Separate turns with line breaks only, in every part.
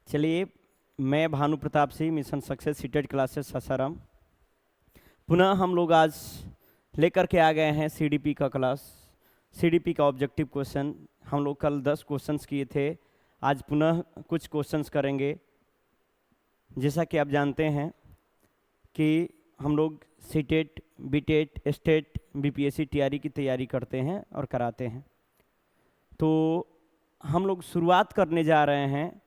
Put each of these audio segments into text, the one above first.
चलिए, मैं Bhanu Pratap Singh, mission success seated classes Sasaram. पुनः हम लोग आज लेकर के आ गए हैं सीडीपी का क्लास। सीडीपी का ऑब्जेक्टिव क्वेश्चन हम लोग कल 10 क्वेश्चंस किए थे, आज पुनः कुछ क्वेश्चंस करेंगे। जैसा कि आप जानते हैं कि हम लोग सीटेट, बीटेट, स्टेट, बीपीएससी, टीआरई की तैयारी करते हैं और कराते हैं। तो हम लोग शुरुआत करने जा रहे हैं,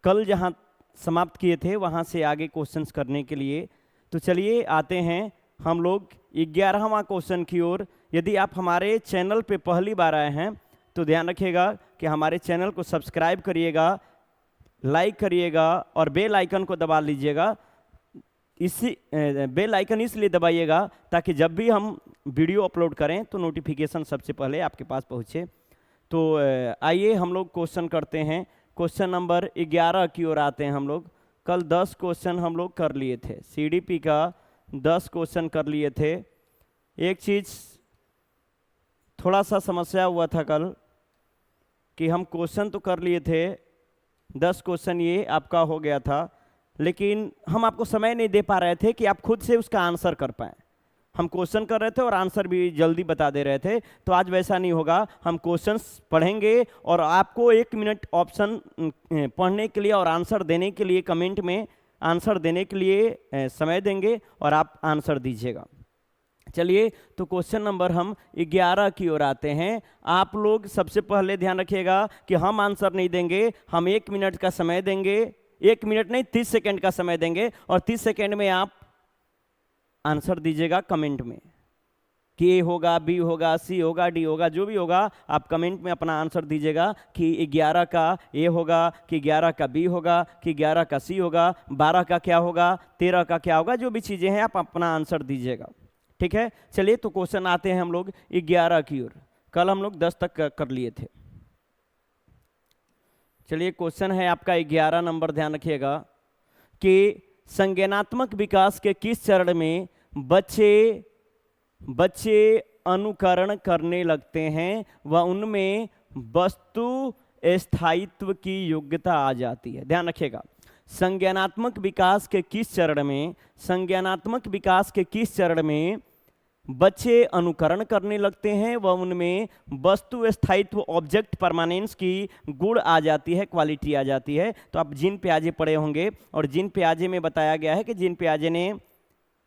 कल जहाँ समाप्त किए थे वहाँ से आगे क्वेश्चंस करने के लिए। तो चलिए आते हैं हम लोग 11वां क्वेश्चन की ओर। यदि आप हमारे चैनल पे पहली बार आए हैं तो ध्यान रखिएगा कि हमारे चैनल को सब्सक्राइब करिएगा, लाइक करिएगा और बेल आइकन को दबा लीजिएगा। इसी बेल आइकन इसलिए दबाइएगा ताकि जब भी हम वीडियो अपलोड करें तो नोटिफिकेशन सबसे पहले आपके पास पहुँचे। तो आइए हम लोग क्वेश्चन करते हैं। क्वेश्चन नंबर 11 की ओर आते हैं हम लोग। कल 10 क्वेश्चन हम लोग कर लिए थे, सीडीपी का 10 क्वेश्चन कर लिए थे। एक चीज़ थोड़ा सा समस्या हुआ था कल कि हम क्वेश्चन तो कर लिए थे, 10 क्वेश्चन ये आपका हो गया था, लेकिन हम आपको समय नहीं दे पा रहे थे कि आप खुद से उसका आंसर कर पाएँ। हम क्वेश्चन कर रहे थे और आंसर भी जल्दी बता दे रहे थे। तो आज वैसा नहीं होगा, हम क्वेश्चंस पढ़ेंगे और आपको 1 मिनट ऑप्शन पढ़ने के लिए और आंसर देने के लिए, कमेंट में आंसर देने के लिए समय देंगे और आप आंसर दीजिएगा। चलिए, तो क्वेश्चन नंबर हम 11 की ओर आते हैं। आप लोग सबसे पहले ध्यान रखिएगा कि हम आंसर नहीं देंगे, हम 1 मिनट का समय देंगे। 1 मिनट नहीं, 30 सेकेंड का समय देंगे और 30 सेकेंड में आप आंसर दीजिएगा कमेंट में कि ए होगा, बी होगा, सी होगा, डी होगा, जो भी होगा आप कमेंट में अपना आंसर दीजिएगा कि 11 का ए होगा, कि 11 का बी होगा, कि 11 का सी होगा, 12 का क्या होगा, 13 का क्या होगा, जो भी चीज़ें हैं आप अपना आंसर दीजिएगा। ठीक है, चलिए तो क्वेश्चन आते हैं हम लोग 11 की ओर। कल हम लोग 10 तक कर लिए थे। चलिए, क्वेश्चन है आपका 11 नंबर, ध्यान रखिएगा कि संज्ञानात्मक विकास के किस चरण में बच्चे अनुकरण करने लगते हैं व उनमें वस्तु स्थायित्व की योग्यता आ जाती है। ध्यान रखिएगा, संज्ञानात्मक विकास के किस चरण में बच्चे अनुकरण करने लगते हैं व उनमें वस्तु स्थायित्व, ऑब्जेक्ट परमानेंस की गुण आ जाती है, क्वालिटी आ जाती है। तो आप जीन पियाजे पढ़े होंगे और जीन पियाजे में बताया गया है कि जीन पियाजे ने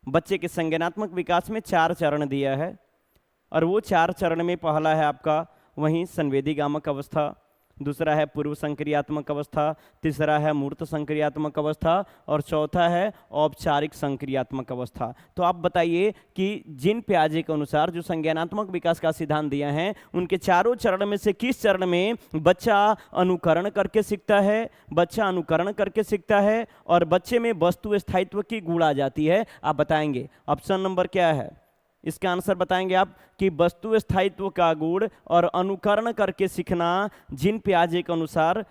बच्चे के संज्ञानात्मक विकास में 4 चरण दिया है और वो 4 चरण में पहला है आपका वहीं संवेदीगामक अवस्था, दूसरा है पूर्व संक्रियात्मक अवस्था, तीसरा है मूर्त संक्रियात्मक अवस्था और चौथा है औपचारिक संक्रियात्मक अवस्था। तो आप बताइए कि जिन पियाजे के अनुसार जो संज्ञानात्मक विकास का सिद्धांत दिया है, उनके चारों चरण में से किस चरण में बच्चा अनुकरण करके सीखता है और बच्चे में वस्तु स्थायित्व की गुण आ जाती है? आप बताएंगे ऑप्शन नंबर क्या है, इसका आंसर बताएंगे आप कि वस्तु स्थायित्व का गुण और अनुकरण करके सीखना जिन पियाजे के अनुसार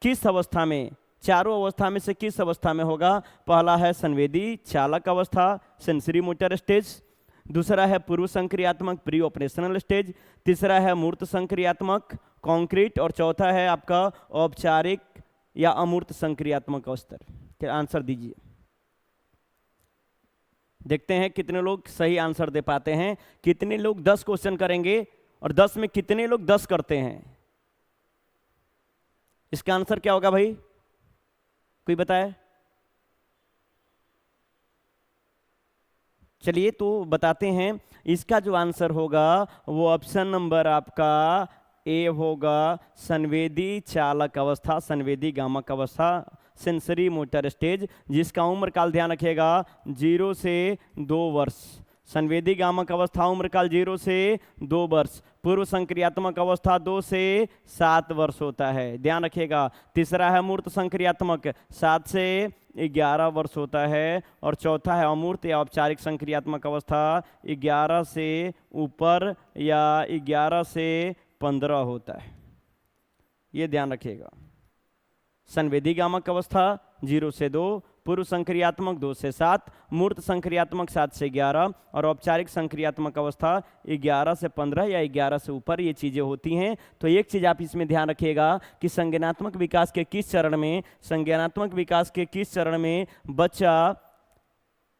किस अवस्था में, चारों अवस्था में से किस अवस्था में होगा? पहला है संवेदी चालक अवस्था, सेंसरी मोटर स्टेज, दूसरा है पूर्व संक्रियात्मक, प्री ऑपरेशनल स्टेज, तीसरा है मूर्त संक्रियात्मक, कॉन्क्रीट, और चौथा है आपका औपचारिक या अमूर्त संक्रियात्मक अवस्था। क्या आंसर दीजिए, देखते हैं कितने लोग सही आंसर दे पाते हैं। कितने लोग 10 क्वेश्चन करेंगे और 10 में कितने लोग 10 करते हैं? इसका आंसर क्या होगा भाई, कोई बताए? चलिए तो बताते हैं, इसका जो आंसर होगा वो ऑप्शन नंबर आपका ए होगा, संवेदी चालक अवस्था, संवेदी गामक अवस्था, सेंसरी मोटर स्टेज, जिसका उम्र काल ध्यान रखिएगा 0 से 2 वर्ष। संवेदी गामक अवस्था उम्र काल 0 से 2 वर्ष, पूर्व संक्रियात्मक अवस्था 2 से 7 वर्ष होता है, ध्यान रखिएगा। तीसरा है मूर्त संक्रियात्मक, 7 से 11 वर्ष होता है और चौथा है अमूर्त या औपचारिक संक्रियात्मक अवस्था, 11 से ऊपर या 11 से 15 होता है, ये ध्यान रखिएगा। संवेदीगामक अवस्था 0 से 2, पूर्व संक्रियात्मक 2 से 7, मूर्त संक्रियात्मक 7 से 11 और औपचारिक संक्रियात्मक अवस्था 11 से 15 या 11 से ऊपर ये चीज़ें होती हैं। तो एक चीज़ आप इसमें ध्यान रखिएगा कि संज्ञानात्मक विकास के किस चरण में बच्चा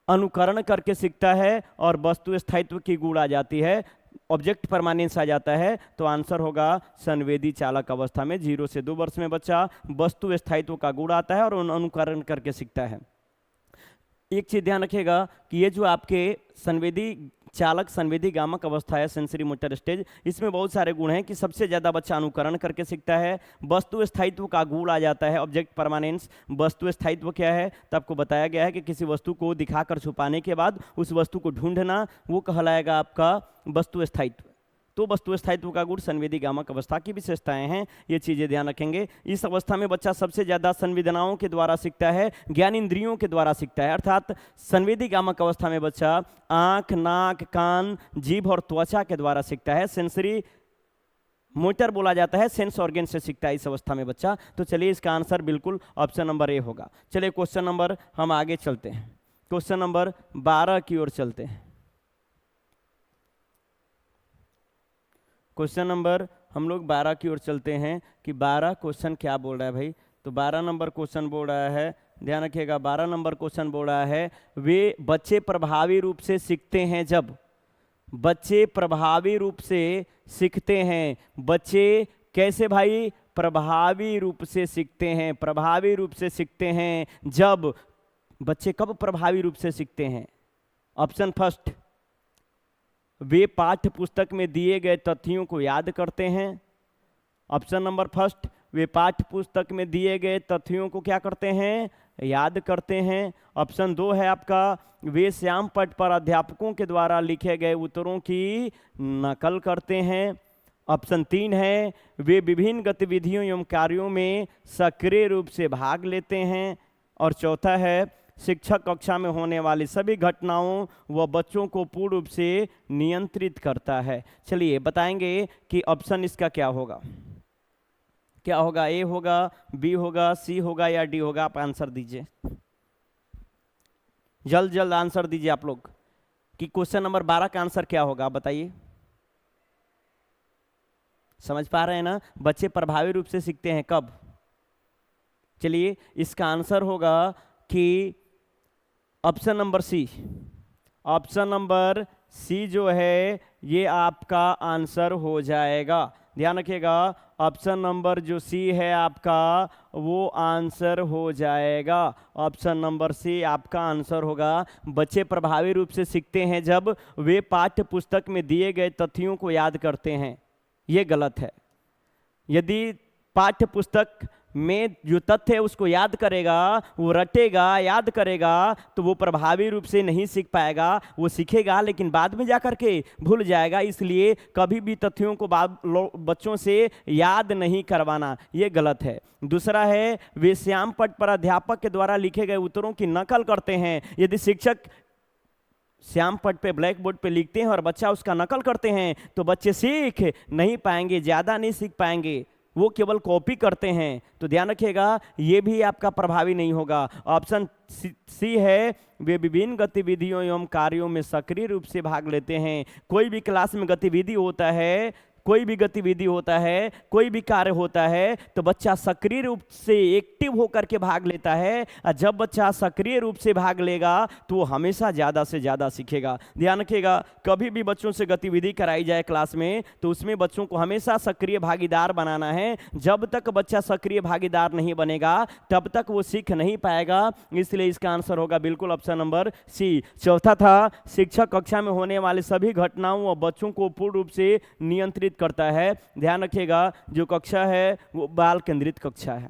अनुकरण करके सीखता है और वस्तु स्थायित्व की गुण आ जाती है, ऑब्जेक्ट परमानेंस आ जाता है, तो आंसर होगा संवेदी चालक अवस्था में। 0 से 2 वर्ष में बच्चा वस्तु स्थायित्व का गुण आता है और अनुकरण करके सीखता है। एक चीज ध्यान रखिएगा कि ये जो आपके संवेदी चालक संवेदी गामक अवस्था है, सेंसरी मोटर स्टेज, इसमें बहुत सारे गुण हैं कि सबसे ज़्यादा बच्चा अनुकरण करके सीखता है, वस्तु स्थायित्व का गुण आ जाता है, ऑब्जेक्ट परमानेंस। वस्तु स्थायित्व क्या है तो आपको बताया गया है कि किसी वस्तु को दिखाकर छुपाने के बाद उस वस्तु को ढूंढना, वो कहलाएगा आपका वस्तु स्थायित्व। तो वस्तु स्थायित्व का गुण संवेदी गामक अवस्था की विशेषताएं हैं, ये चीज़ें ध्यान रखेंगे। इस अवस्था में बच्चा सबसे ज़्यादा संवेदनाओं के द्वारा सीखता है, ज्ञान इंद्रियों के द्वारा सीखता है। अर्थात संवेदी गामक अवस्था में बच्चा आँख, नाक, कान, जीभ और त्वचा के द्वारा सीखता है। सेंसरी मोटर बोला जाता है, सेंस ऑर्गन से सीखता है इस अवस्था में बच्चा। तो चलिए इसका आंसर बिल्कुल ऑप्शन नंबर ए होगा। चलिए क्वेश्चन नंबर हम आगे चलते हैं, क्वेश्चन नंबर 12 की ओर चलते हैं। क्वेश्चन नंबर हम लोग 12 की ओर चलते हैं कि 12 क्वेश्चन क्या बोल रहा है भाई। तो 12 नंबर क्वेश्चन बोल रहा है, ध्यान रखिएगा, 12 नंबर क्वेश्चन बोल रहा है वे बच्चे प्रभावी रूप से सीखते हैं जब, बच्चे प्रभावी रूप से सीखते हैं। बच्चे कैसे भाई प्रभावी रूप से सीखते हैं? प्रभावी रूप से सीखते हैं जब, बच्चे कब प्रभावी रूप से सीखते हैं? ऑप्शन फर्स्ट, वे पाठ्य पुस्तक में दिए गए तथ्यों को याद करते हैं। ऑप्शन नंबर फर्स्ट, वे पाठ्य पुस्तक में दिए गए तथ्यों को क्या करते हैं? याद करते हैं। ऑप्शन 2 है आपका, वे श्याम पट पर अध्यापकों के द्वारा लिखे गए उत्तरों की नकल करते हैं। ऑप्शन 3 है, वे विभिन्न गतिविधियों एवं कार्यों में सक्रिय रूप से भाग लेते हैं। और चौथा है, शिक्षक कक्षा में होने वाली सभी घटनाओं व बच्चों को पूर्ण रूप से नियंत्रित करता है। चलिए बताएंगे कि ऑप्शन इसका क्या होगा, क्या होगा? ए होगा, बी होगा, सी होगा या डी होगा? आप आंसर दीजिए, जल्द जल्द आंसर दीजिए आप लोग कि क्वेश्चन नंबर 12 का आंसर क्या होगा, बताइए। समझ पा रहे हैं ना? बच्चे प्रभावी रूप से सीखते हैं कब? चलिए इसका आंसर होगा कि option number C, option number C जो है ये आपका आंसर हो जाएगा। ध्यान रखिएगा, ऑप्शन नंबर जो सी है आपका वो आंसर हो जाएगा। ऑप्शन नंबर सी आपका आंसर होगा। बच्चे प्रभावी रूप से सीखते हैं जब वे पाठ्य पुस्तक में दिए गए तथ्यों को याद करते हैं। ये गलत है। यदि पाठ्य पुस्तक में जो तथ्य है उसको याद करेगा, वो रटेगा, याद करेगा, तो वो प्रभावी रूप से नहीं सीख पाएगा। वो सीखेगा लेकिन बाद में जाकर के भूल जाएगा। इसलिए कभी भी तथ्यों को बच्चों से याद नहीं करवाना, ये गलत है। दूसरा है, वे श्याम पट पर अध्यापक के द्वारा लिखे गए उत्तरों की नकल करते हैं। यदि शिक्षक श्याम पट पे ब्लैक बोर्ड पे लिखते हैं और बच्चा उसका नकल करते हैं तो बच्चे सीख नहीं पाएंगे, ज़्यादा नहीं सीख पाएंगे, वो केवल कॉपी करते हैं। तो ध्यान रखिएगा, ये भी आपका प्रभावी नहीं होगा। ऑप्शन सी है, वे विभिन्न गतिविधियों एवं कार्यों में सक्रिय रूप से भाग लेते हैं। कोई भी क्लास में गतिविधि होता है, कोई भी गतिविधि होता है, कोई भी कार्य होता है तो बच्चा सक्रिय रूप से एक्टिव होकर के भाग लेता है। और जब बच्चा सक्रिय रूप से भाग लेगा तो वो हमेशा ज़्यादा से ज़्यादा सीखेगा। ध्यान रखिएगा, कभी भी बच्चों से गतिविधि कराई जाए क्लास में तो उसमें बच्चों को हमेशा सक्रिय भागीदार बनाना है। जब तक बच्चा सक्रिय भागीदार नहीं बनेगा तब तक वो सीख नहीं पाएगा। इसलिए इसका आंसर होगा बिल्कुल ऑप्शन नंबर सी। चौथा था, शिक्षक कक्षा में होने वाली सभी घटनाओं और बच्चों को पूर्ण रूप से नियंत्रित करता है। ध्यान रखिएगा, जो कक्षा है वो बाल केंद्रित कक्षा है,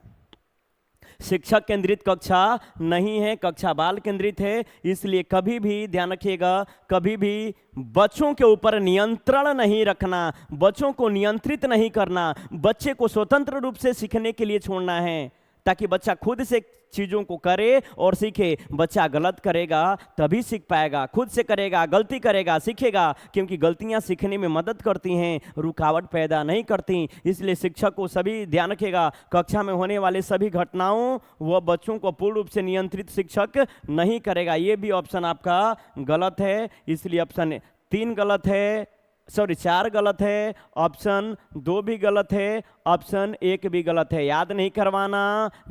शिक्षक केंद्रित कक्षा नहीं है, कक्षा बाल केंद्रित है। इसलिए कभी भी ध्यान रखिएगा, कभी भी बच्चों के ऊपर नियंत्रण नहीं रखना, बच्चों को नियंत्रित नहीं करना, बच्चे को स्वतंत्र रूप से सीखने के लिए छोड़ना है। ताकि बच्चा खुद से चीज़ों को करे और सीखे। बच्चा गलत करेगा तभी सीख पाएगा, खुद से करेगा, गलती करेगा, सीखेगा, क्योंकि गलतियां सीखने में मदद करती हैं, रुकावट पैदा नहीं करती। इसलिए शिक्षक को सभी ध्यान रखेगा, कक्षा में होने वाले सभी घटनाओं व बच्चों को पूर्ण रूप से नियंत्रित शिक्षक नहीं करेगा। ये भी ऑप्शन आपका गलत है, इसलिए ऑप्शन 3 गलत है, सॉरी 4 गलत है, ऑप्शन 2 भी गलत है, ऑप्शन 1 भी गलत है। याद नहीं करवाना,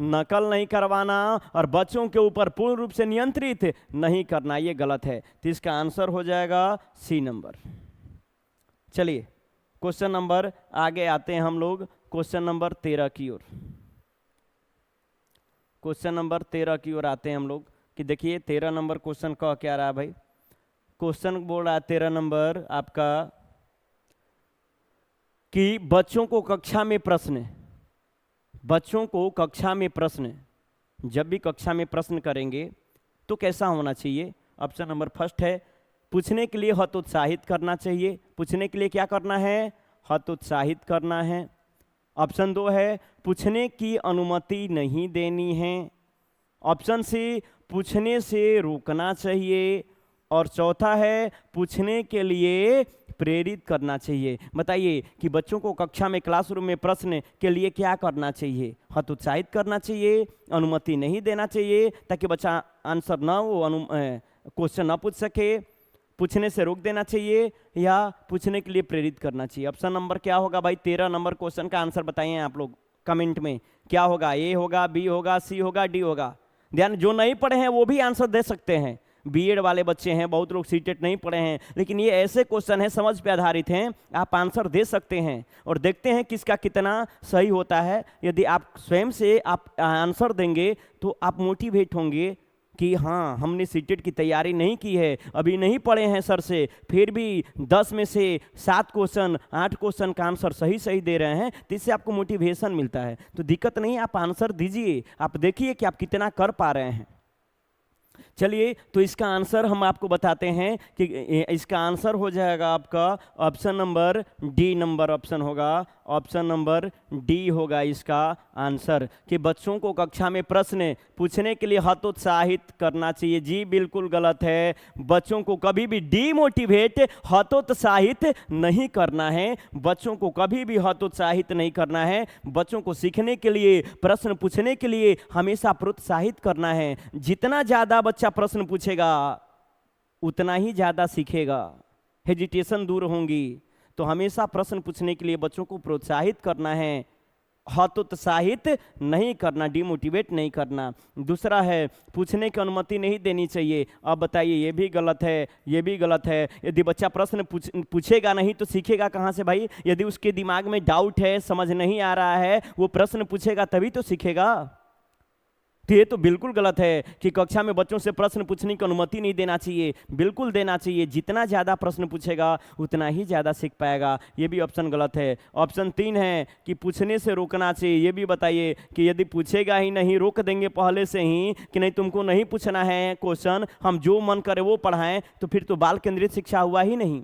नकल नहीं करवाना और बच्चों के ऊपर पूर्ण रूप से नियंत्रित नहीं करना, ये गलत है। तो इसका आंसर हो जाएगा सी नंबर। चलिए क्वेश्चन नंबर आगे आते हैं हम लोग, क्वेश्चन नंबर 13 की ओर। क्वेश्चन नंबर 13 की ओर आते हैं हम लोग कि देखिए 13 नंबर क्वेश्चन का क्या रहा भाई। क्वेश्चन बोल रहा है 13 नंबर आपका कि बच्चों को कक्षा में प्रश्न, बच्चों को कक्षा में प्रश्न, जब भी कक्षा में प्रश्न करेंगे तो कैसा होना चाहिए। ऑप्शन नंबर फर्स्ट है पूछने के लिए हतोत्साहित करना चाहिए। पूछने के लिए क्या करना है, हतोत्साहित करना है। ऑप्शन 2 है पूछने की अनुमति नहीं देनी है। ऑप्शन सी पूछने से रोकना चाहिए। और चौथा है पूछने के लिए प्रेरित करना चाहिए। बताइए कि बच्चों को कक्षा में, क्लासरूम में प्रश्न के लिए क्या करना चाहिए। हतोत्साहित करना चाहिए, अनुमति नहीं देना चाहिए ताकि बच्चा आंसर ना वो क्वेश्चन ना पूछ सके, पूछने से रोक देना चाहिए, या पूछने के लिए प्रेरित करना चाहिए। ऑप्शन नंबर क्या होगा भाई 13 नंबर क्वेश्चन का आंसर बताइए आप लोग कमेंट में। क्या होगा, ए होगा, बी होगा, सी होगा, डी होगा। ध्यान, जो नहीं पढ़े हैं वो भी आंसर दे सकते हैं। बीएड वाले बच्चे हैं, बहुत लोग सीटेट नहीं पढ़े हैं, लेकिन ये ऐसे क्वेश्चन हैं समझ पे आधारित हैं, आप आंसर दे सकते हैं और देखते हैं किसका कितना सही होता है। यदि आप स्वयं से आप आंसर देंगे तो आप मोटिवेट होंगे कि हाँ हमने सीटेट की तैयारी नहीं की है, अभी नहीं पढ़े हैं सर से, फिर भी 10 में से 7 क्वेश्चन 8 क्वेश्चन का आंसर सही दे रहे हैं, तो इससे आपको मोटिवेशन मिलता है। तो दिक्कत नहीं, आप आंसर दीजिए, आप देखिए कि आप कितना कर पा रहे हैं। चलिए तो इसका आंसर हम आपको बताते हैं कि इसका आंसर हो जाएगा आपका option number D number option होगा। ऑप्शन नंबर डी होगा इसका आंसर कि बच्चों को कक्षा में प्रश्न पूछने के लिए हतोत्साहित करना चाहिए। जी बिल्कुल गलत है, बच्चों को कभी भी डीमोटिवेट, हतोत्साहित नहीं करना है। बच्चों को कभी भी हतोत्साहित नहीं करना है। बच्चों को सीखने के लिए, प्रश्न पूछने के लिए हमेशा प्रोत्साहित करना है। जितना ज़्यादा बच्चा प्रश्न पूछेगा उतना ही ज़्यादा सीखेगा, हेजिटेशन दूर होंगी। तो हमेशा प्रश्न पूछने के लिए बच्चों को प्रोत्साहित करना है, हतोत्साहित नहीं करना, डिमोटिवेट नहीं करना। दूसरा है पूछने की अनुमति नहीं देनी चाहिए। अब बताइए ये भी गलत है, ये भी गलत है। यदि बच्चा प्रश्न पूछेगा नहीं तो सीखेगा कहाँ से भाई। यदि उसके दिमाग में डाउट है, समझ नहीं आ रहा है, वो प्रश्न पूछेगा तभी तो सीखेगा। तो ये तो बिल्कुल गलत है कि कक्षा में बच्चों से प्रश्न पूछने की अनुमति नहीं देना चाहिए। बिल्कुल देना चाहिए, जितना ज़्यादा प्रश्न पूछेगा उतना ही ज़्यादा सीख पाएगा। ये भी ऑप्शन गलत है। ऑप्शन 3 है कि पूछने से रोकना चाहिए। ये भी बताइए कि यदि पूछेगा ही नहीं, रोक देंगे पहले से ही कि नहीं तुमको नहीं पूछना है क्वेश्चन, हम जो मन करे वो पढ़ाएं, तो फिर तो बाल केंद्रित शिक्षा हुआ ही नहीं।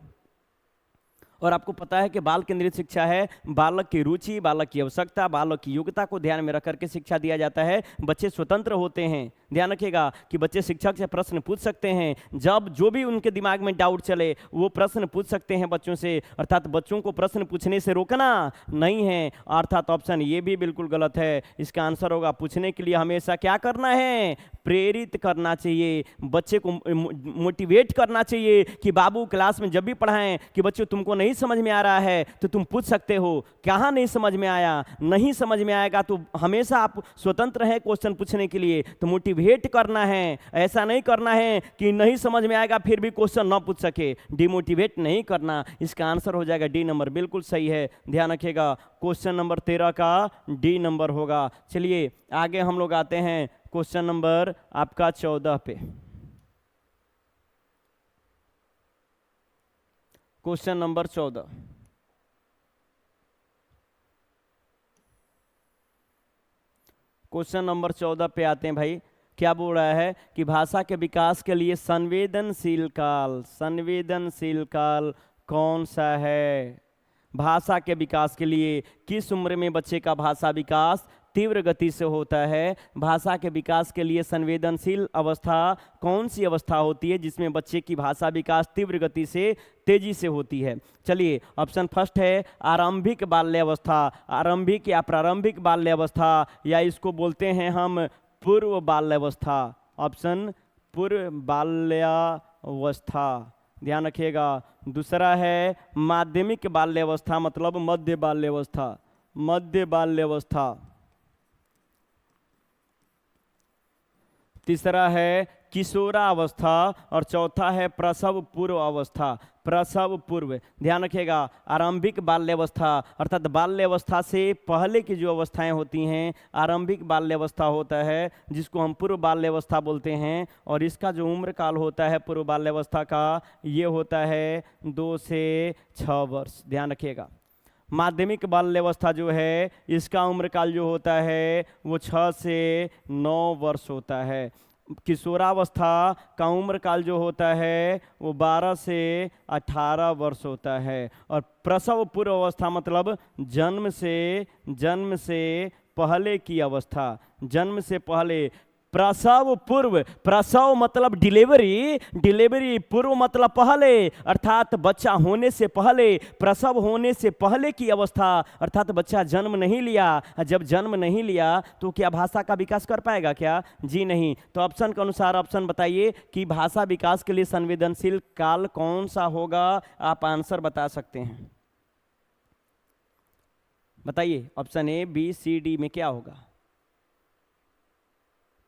और आपको पता है कि बाल केंद्रित शिक्षा है बालक की रुचि, बालक की आवश्यकता, बालक की योग्यता को ध्यान में रख करके शिक्षा दिया जाता है। बच्चे स्वतंत्र होते हैं। ध्यान रखिएगा कि बच्चे शिक्षक से प्रश्न पूछ सकते हैं, जब जो भी उनके दिमाग में डाउट चले वो प्रश्न पूछ सकते हैं बच्चों से। अर्थात बच्चों को प्रश्न पूछने से रोकना नहीं है। अर्थात ऑप्शन ये भी बिल्कुल गलत है। इसका आंसर होगा पूछने के लिए हमेशा क्या करना है, प्रेरित करना चाहिए, बच्चे को मोटिवेट करना चाहिए कि बाबू क्लास में जब भी पढ़ाएं कि बच्चों तुमको नहीं समझ में आ रहा है तो तुम पूछ सकते हो, कहाँ नहीं समझ में आया, नहीं समझ में आएगा तो हमेशा आप स्वतंत्र हैं क्वेश्चन पूछने के लिए। तो मोटिवेट करना है, ऐसा नहीं करना है कि नहीं समझ में आएगा फिर भी क्वेश्चन ना पूछ सके, डिमोटिवेट नहीं करना। इसका आंसर हो जाएगा डी नंबर, बिल्कुल सही है। ध्यान रखिएगा क्वेश्चन नंबर 13 का डी नंबर होगा। चलिए आगे हम लोग आते हैं क्वेश्चन नंबर आपका 14 पे। क्वेश्चन नंबर 14, क्वेश्चन नंबर 14 पे आते हैं भाई। क्या बोल रहा है कि भाषा के विकास के लिए संवेदनशील काल, संवेदनशील काल कौन सा है। भाषा के विकास के लिए किस उम्र में बच्चे का भाषा विकास तीव्र गति से होता है। भाषा के विकास के लिए संवेदनशील अवस्था कौन सी अवस्था होती है जिसमें बच्चे की भाषा विकास तीव्र गति से तेजी से होती है? चलिए, ऑप्शन फर्स्ट है आरंभिक बाल्यावस्था। आरंभिक या प्रारंभिक बाल्यावस्था, या इसको बोलते हैं हम पूर्व बाल्यावस्था। ऑप्शन पूर्व बाल्यावस्था, ध्यान रखिएगा। दूसरा है माध्यमिक बाल्यावस्था, मतलब मध्य बाल्यावस्था। मध्य बाल्यावस्था। तीसरा है किशोरावस्था, और चौथा है प्रसव पूर्व अवस्था। प्रसव पूर्व, ध्यान रखिएगा। आरंभिक बाल्यावस्था अर्थात बाल्यावस्था से पहले की जो अवस्थाएं होती हैं आरंभिक बाल्यावस्था होता है, जिसको हम पूर्व बाल्यावस्था बोलते हैं। और इसका जो उम्र काल होता है पूर्व बाल्यावस्था का, ये होता है 2 से 6 वर्ष। ध्यान रखिएगा। माध्यमिक बाल्यावस्था जो है इसका उम्र काल जो होता है वो 6 से 9 वर्ष होता है। किशोरावस्था का उम्र काल जो होता है वो 12 से 18 वर्ष होता है। और प्रसव पूर्व अवस्था मतलब जन्म से पहले की अवस्था। जन्म से पहले। प्रसव पूर्व, प्रसव मतलब डिलीवरी, डिलीवरी पूर्व मतलब पहले, अर्थात बच्चा होने से पहले, प्रसव होने से पहले की अवस्था, अर्थात बच्चा जन्म नहीं लिया। जब जन्म नहीं लिया तो क्या भाषा का विकास कर पाएगा क्या? जी नहीं। तो ऑप्शन के अनुसार ऑप्शन बताइए कि भाषा विकास के लिए संवेदनशील काल कौन सा होगा? आप आंसर बता सकते हैं, बताइए। Option A, B, C, D में क्या होगा?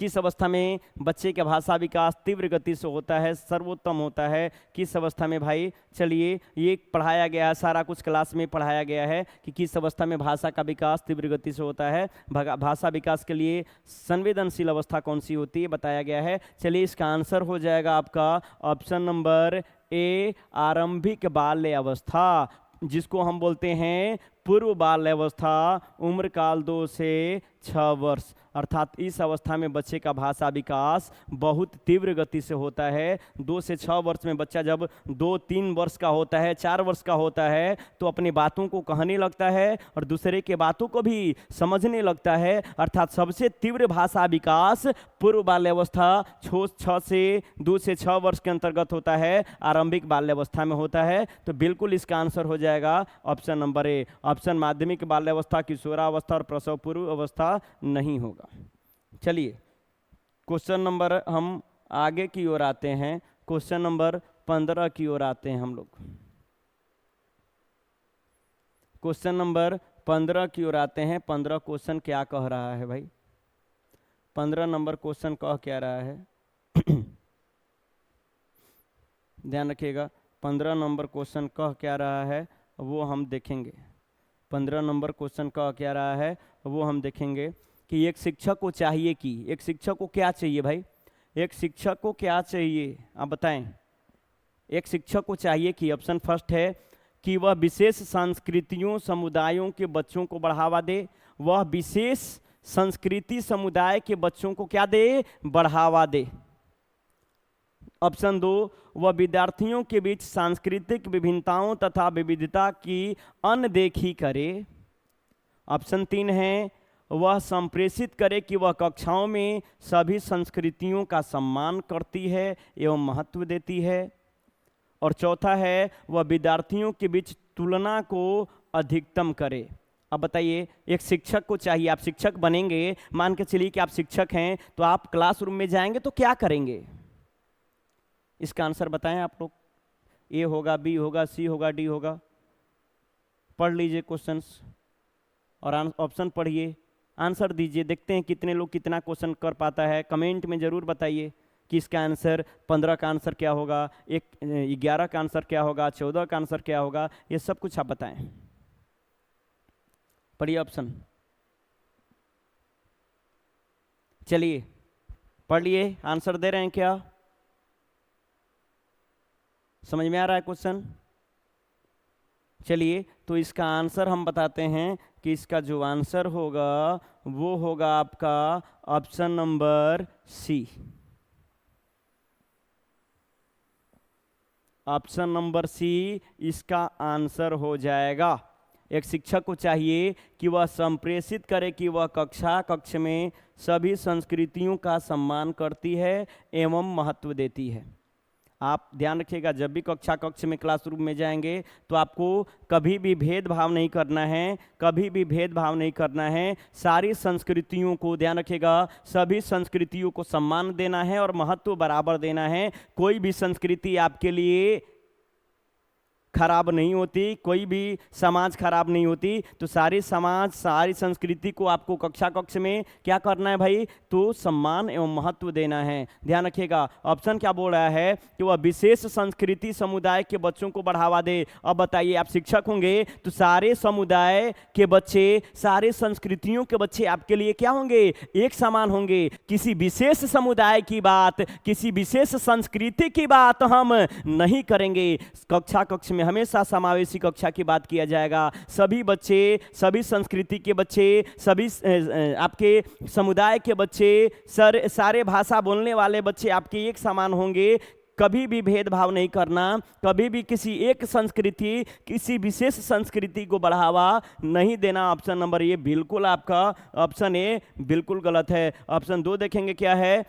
किस अवस्था में बच्चे का भाषा विकास तीव्र गति से होता है, सर्वोत्तम होता है? किस अवस्था में भाई? चलिए, ये पढ़ाया गया है, सारा कुछ क्लास में पढ़ाया गया है कि किस अवस्था में भाषा का विकास तीव्र गति से होता है। भाषा विकास के लिए संवेदनशील अवस्था कौन सी होती है बताया गया है। चलिए, इसका आंसर हो जाएगा आपका ऑप्शन नंबर ए, आरंभिक बाल्य अवस्था, जिसको हम बोलते हैं पूर्व बाल्यावस्था। उम्र काल 2 से 6 वर्ष, अर्थात इस अवस्था में बच्चे का भाषा विकास बहुत तीव्र गति से होता है। 2 से 6 वर्ष में बच्चा जब 2-3 वर्ष का होता है, 4 वर्ष का होता है, तो अपनी बातों को कहने लगता है और दूसरे के बातों को भी समझने लगता है। अर्थात सबसे तीव्र भाषा विकास पूर्व बाल्यावस्था 2 से 6 वर्ष के अंतर्गत होता है, आरंभिक बाल्यावस्था में होता है। तो बिल्कुल इसका आंसर हो जाएगा ऑप्शन नंबर ए। ऑप्शन माध्यमिक बाल्यावस्था, किशोरावस्था और प्रसव पूर्व अवस्था नहीं होगा। चलिए, क्वेश्चन नंबर हम आगे की ओर आते हैं। क्वेश्चन नंबर 15 की ओर आते हैं हम लोग। क्वेश्चन नंबर 15 की ओर आते हैं। 15 क्वेश्चन क्या कह रहा है भाई? 15 नंबर क्वेश्चन कह क्या रहा है? ध्यान रखिएगा। 15 नंबर क्वेश्चन कह क्या रहा है वो हम देखेंगे। 15 नंबर क्वेश्चन कह क्या रहा है वो हम देखेंगे कि एक शिक्षक को चाहिए कि, एक शिक्षक को क्या चाहिए भाई? एक शिक्षक को क्या चाहिए आप बताएं? एक शिक्षक को चाहिए कि, ऑप्शन फर्स्ट है कि वह विशेष संस्कृतियों समुदायों के बच्चों को बढ़ावा दे। वह विशेष संस्कृति समुदाय के बच्चों को क्या दे? बढ़ावा दे। ऑप्शन 2, वह विद्यार्थियों के बीच सांस्कृतिक विभिन्नताओं तथा विविधता की अनदेखी करे। ऑप्शन 3 है वह संप्रेषित करे कि वह कक्षाओं में सभी संस्कृतियों का सम्मान करती है एवं महत्व देती है। और चौथा है वह विद्यार्थियों के बीच तुलना को अधिकतम करे। अब बताइए, एक शिक्षक को चाहिए, आप शिक्षक बनेंगे, मान के चलिए कि आप शिक्षक हैं, तो आप क्लासरूम में जाएंगे तो क्या करेंगे? इसका आंसर बताएं आप लोग। ए होगा, बी होगा, सी होगा, डी होगा? पढ़ लीजिए क्वेश्चंस और ऑप्शन पढ़िए, आंसर दीजिए। देखते हैं कितने लोग कितना क्वेश्चन कर पाता है। कमेंट में जरूर बताइए कि इसका आंसर 15 का आंसर क्या होगा, 11 का आंसर क्या होगा, 14 का आंसर क्या होगा, ये सब कुछ आप बताएं। पढ़िए ऑप्शन। चलिए पढ़ लिए, आंसर दे रहे हैं क्या? समझ में आ रहा है क्वेश्चन? चलिए, तो इसका आंसर हम बताते हैं कि इसका जो आंसर होगा वो होगा आपका option number C. Option number C इसका आंसर हो जाएगा। एक शिक्षक को चाहिए कि वह संप्रेषित करे कि वह कक्ष में सभी संस्कृतियों का सम्मान करती है एवं महत्व देती है। आप ध्यान रखिएगा, जब भी कक्ष में क्लासरूम में जाएंगे तो आपको कभी भी भेदभाव नहीं करना है, कभी भी भेदभाव नहीं करना है। सारी संस्कृतियों को ध्यान रखिएगा, सभी संस्कृतियों को सम्मान देना है और महत्व बराबर देना है। कोई भी संस्कृति आपके लिए खराब नहीं होती, कोई भी समाज खराब नहीं होती। तो सारी समाज, सारी संस्कृति को आपको कक्ष में क्या करना है भाई, तो सम्मान एवं महत्व देना है। ध्यान रखिएगा, ऑप्शन क्या बोल रहा है कि वह विशेष संस्कृति समुदाय के बच्चों को बढ़ावा दे। अब बताइए, आप शिक्षक होंगे तो सारे समुदाय के बच्चे, सारे संस्कृतियों के बच्चे आपके लिए क्या होंगे, एक समान होंगे। किसी विशेष समुदाय की बात, किसी विशेष संस्कृति की बात हम नहीं करेंगे। कक्ष में हमेशा समावेशी कक्षा की बात किया जाएगा। सभी बच्चे, सभी संस्कृति के बच्चे, सभी आपके समुदाय के बच्चे, सारे भाषा बोलने वाले बच्चे आपके एक समान होंगे। कभी भी भेदभाव नहीं करना, कभी भी किसी एक संस्कृति, किसी विशेष संस्कृति को बढ़ावा नहीं देना। ऑप्शन नंबर ए बिल्कुल आपका, ऑप्शन ए बिल्कुल गलत है। ऑप्शन 2 देखेंगे क्या है,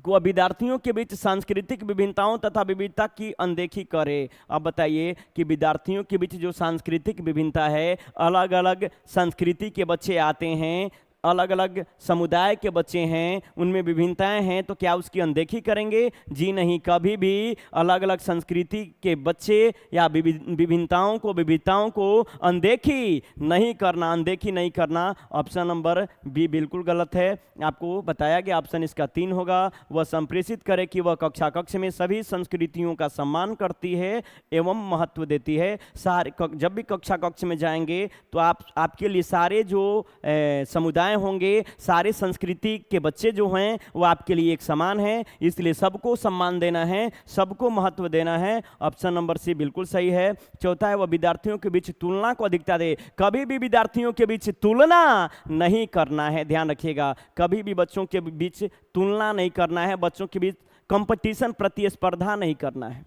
वह विद्यार्थियों के बीच सांस्कृतिक विभिन्नताओं तथा विविधता की अनदेखी करे। अब बताइए कि विद्यार्थियों के बीच जो सांस्कृतिक विभिन्नता है, अलग अलग संस्कृति के बच्चे आते हैं, अलग अलग समुदाय के बच्चे हैं, उनमें विभिन्नताएं हैं, तो क्या उसकी अनदेखी करेंगे? जी नहीं, कभी भी अलग अलग संस्कृति के बच्चे या विभिन्नताओं को, विविधताओं को अनदेखी नहीं करना, अनदेखी नहीं करना। ऑप्शन नंबर बी बिल्कुल गलत है। आपको बताया गया ऑप्शन इसका 3 होगा। वह संप्रेषित करे कि वह कक्ष में सभी संस्कृतियों का सम्मान करती है एवं महत्व देती है। सारे जब भी कक्ष में जाएंगे तो आपके लिए सारे जो समुदाय होंगे, सारे संस्कृति के बच्चे जो हैं वो आपके लिए एक समान हैं, इसलिए सबको सम्मान देना है, सबको महत्व देना है। ऑप्शन नंबर सी बिल्कुल सही है। चौथा है, वह विद्यार्थियों के बीच तुलना को अधिकता दे। कभी भी विद्यार्थियों के बीच तुलना नहीं करना है, ध्यान रखिएगा, कभी भी बच्चों के बीच तुलना नहीं करना है, बच्चों के बीच कंपटीशन, प्रतिस्पर्धा नहीं करना है।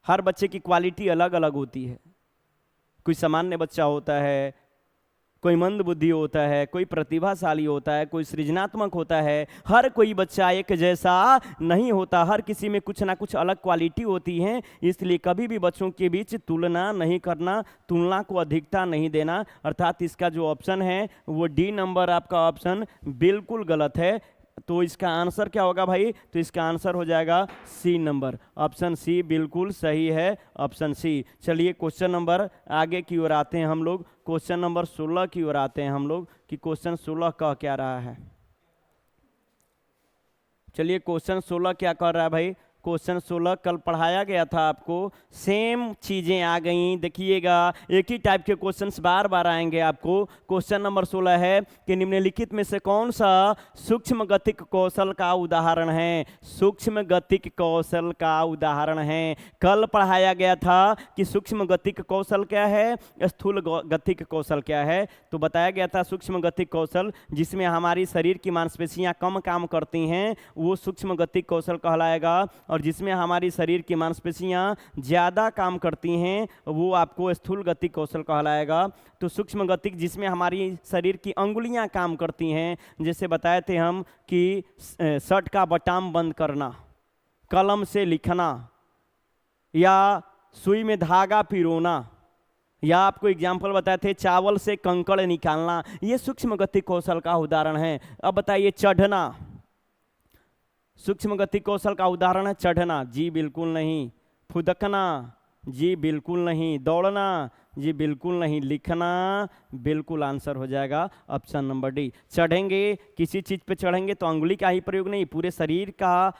हर बच्चे की क्वालिटी अलग अलग होती है। कोई सामान्य बच्चा होता है, कोई मंद बुद्धि होता है, कोई प्रतिभाशाली होता है, कोई सृजनात्मक होता है। हर कोई बच्चा एक जैसा नहीं होता, हर किसी में कुछ ना कुछ अलग क्वालिटी होती है। इसलिए कभी भी बच्चों के बीच तुलना नहीं करना, तुलना को अधिकता नहीं देना। अर्थात इसका जो ऑप्शन है वो डी नंबर आपका ऑप्शन बिल्कुल गलत है। तो इसका आंसर क्या होगा भाई, तो इसका आंसर हो जाएगा सी नंबर, ऑप्शन सी बिल्कुल सही है, ऑप्शन सी। चलिए क्वेश्चन नंबर आगे की ओर आते हैं हम लोग, क्वेश्चन नंबर 16 की ओर आते हैं हम लोग कि क्वेश्चन 16 कह क्या रहा है। चलिए क्वेश्चन 16 क्या कर रहा है भाई, क्वेश्चन 16 कल पढ़ाया गया था आपको, सेम चीजें आ गई। देखिएगा, एक ही टाइप के क्वेश्चंस बार बार आएंगे आपको। क्वेश्चन नंबर 16 है कि निम्नलिखित में से कौन सा सूक्ष्म गतिक कौशल का उदाहरण है। सूक्ष्म गतिक कौशल का उदाहरण है। कल पढ़ाया गया था कि सूक्ष्म गतिक कौशल क्या है, स्थूल गतिक कौशल क्या है। तो बताया गया था सूक्ष्म गतिक कौशल जिसमें हमारी शरीर की मांसपेशियां कम काम करती हैं, वो सूक्ष्म गतिक कौशल कहलाएगा। और जिसमें हमारी शरीर की मांसपेशियां ज़्यादा काम करती हैं वो आपको स्थूल गतिक कौशल कहलाएगा। तो सूक्ष्म गतिक जिसमें हमारी शरीर की अंगुलियां काम करती हैं, जैसे बताए थे हम कि शर्ट का बटन बंद करना, कलम से लिखना, या सुई में धागा पिरोना, या आपको एग्जाम्पल बताए थे चावल से कंकड़ निकालना, ये सूक्ष्म गतिक कौशल का उदाहरण है। अब बताइए चढ़ना, सूक्ष्म गतिक कौशल का उदाहरण है चढ़ना, जी बिल्कुल नहीं। फुदकना, जी बिल्कुल नहीं। दौड़ना, जी बिल्कुल नहीं। लिखना, बिल्कुल आंसर हो जाएगा ऑप्शन नंबर डी। चढ़ेंगे, किसी चीज़ पे चढ़ेंगे तो अंगुली का ही प्रयोग नहीं, पूरे शरीर का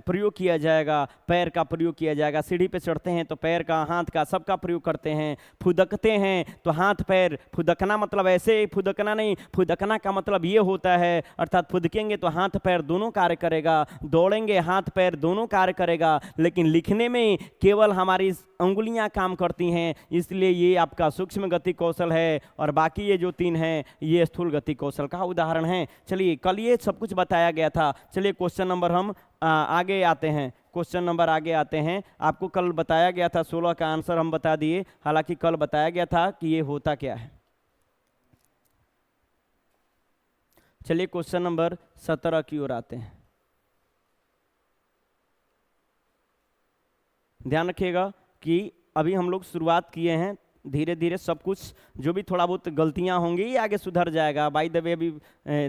प्रयोग किया जाएगा, पैर का प्रयोग किया जाएगा। सीढ़ी पे चढ़ते हैं तो पैर का, हाथ का, सबका प्रयोग करते हैं। फुदकते हैं तो हाथ पैर, फुदकना मतलब ऐसे फुदकना नहीं, फुदकना का मतलब ये होता है, अर्थात फुदकेंगे तो हाथ पैर दोनों कार्य करेगा, दौड़ेंगे हाथ पैर दोनों कार्य करेगा, लेकिन लिखने में केवल हमारी अंगुलियां काम करती हैं, इसलिए ये आपका सूक्ष्म गतिक कौशल है। और बाकी ये जो 3 हैं ये स्थूल गतिक कौशल का उदाहरण है। चलिए कल ये सब कुछ बताया गया था। चलिए क्वेश्चन नंबर हम आगे आते हैं। क्वेश्चन नंबर आगे आते हैं। आपको कल बताया गया था 16 का आंसर हम बता दिए, हालांकि कल बताया गया था कि ये होता क्या है। चलिए क्वेश्चन नंबर 17 की ओर आते हैं। ध्यान रखिएगा कि अभी हम लोग शुरुआत किए हैं, धीरे धीरे सब कुछ जो भी थोड़ा बहुत गलतियां होंगी ये आगे सुधर जाएगा। बाय द वे अभी